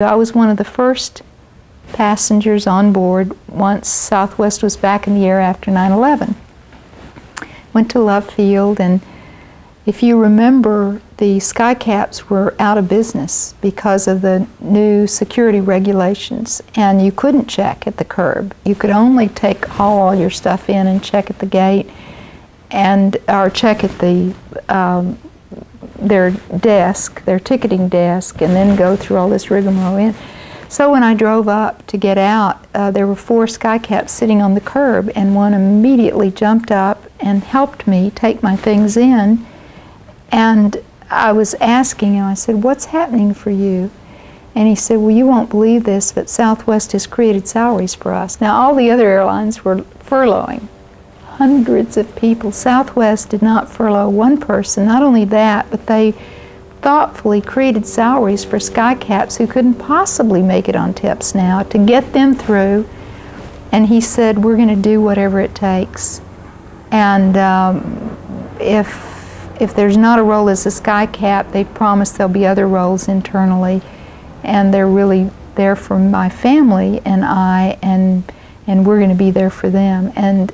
I was one of the first passengers on board once Southwest was back in the air after 9/11. Went to Love Field, and if you remember, the skycaps were out of business because of the new security regulations, and you couldn't check at the curb. You could only haul all your stuff in and check at the gate, or check at the their desk, their ticketing desk, and then go through all this rigmarole in. So when I drove up to get out, there were 4 skycaps sitting on the curb, and one immediately jumped up and helped me take my things in. And I was asking him, I said, "What's happening for you?" And he said, "Well, you won't believe this, but Southwest has created salaries for us." Now, all the other airlines were furloughing hundreds of people. Southwest did not furlough one person. Not only that, but they thoughtfully created salaries for skycaps who couldn't possibly make it on tips now to get them through. And he said, "We're going to do whatever it takes. And if there's not a role as a skycap, they've promised there'll be other roles internally. And they're really there for my family and I, and we're going to be there for them." And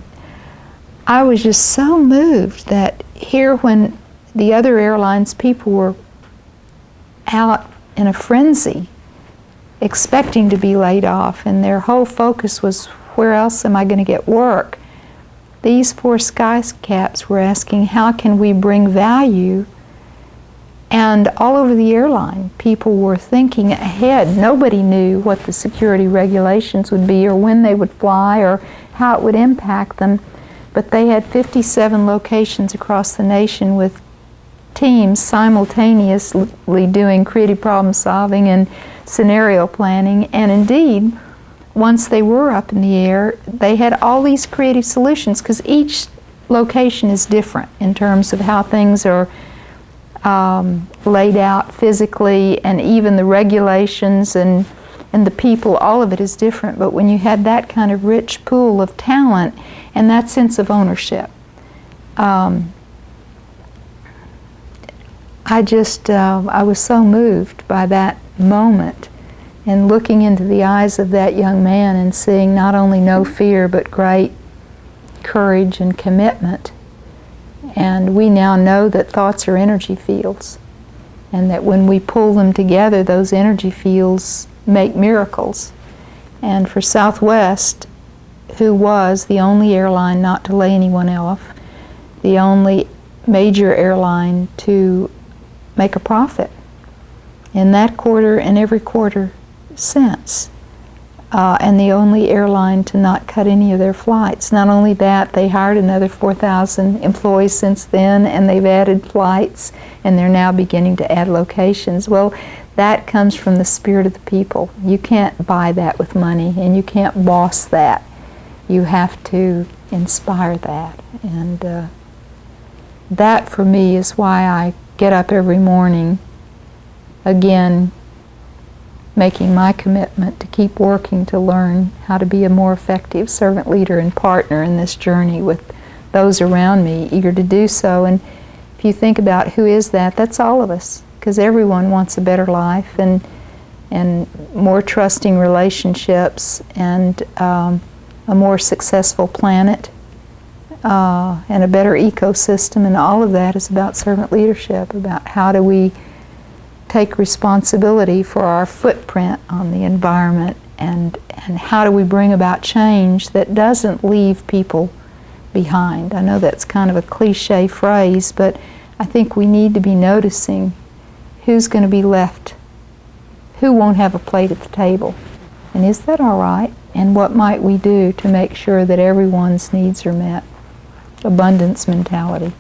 I was just so moved that here, when the other airlines, people were out in a frenzy expecting to be laid off, and their whole focus was, where else am I going to get work? These 4 skycaps were asking, how can we bring value? And all over the airline, people were thinking ahead. Nobody knew what the security regulations would be, or when they would fly, or how it would impact them. But they had 57 locations across the nation with teams simultaneously doing creative problem solving and scenario planning. And indeed, once they were up in the air, they had all these creative solutions, because each location is different in terms of how things are laid out physically, and even the regulations and the people, all of it is different. But when you had that kind of rich pool of talent and that sense of ownership, I was so moved by that moment, and looking into the eyes of that young man and seeing not only no fear but great courage and commitment. And we now know that thoughts are energy fields, and that when we pull them together, those energy fields make miracles. And for Southwest, who was the only airline not to lay anyone off, the only major airline to make a profit in that quarter and every quarter since, and the only airline to not cut any of their flights. Not only that, they hired another 4,000 employees since then, and they've added flights, and they're now beginning to add locations. Well, that comes from the spirit of the people. You can't buy that with money, and you can't boss that. You have to inspire that. And that, for me, is why I get up every morning, again, making my commitment to keep working to learn how to be a more effective servant leader and partner in this journey with those around me, eager to do so. And if you think about who is that, that's all of us, because everyone wants a better life and more trusting relationships, and a more successful planet, and a better ecosystem. And all of that is about servant leadership, about how do we take responsibility for our footprint on the environment, and how do we bring about change that doesn't leave people behind. I know that's kind of a cliche phrase, but I think we need to be noticing who's going to be left, who won't have a plate at the table, and is that all right? And what might we do to make sure that everyone's needs are met? Abundance mentality.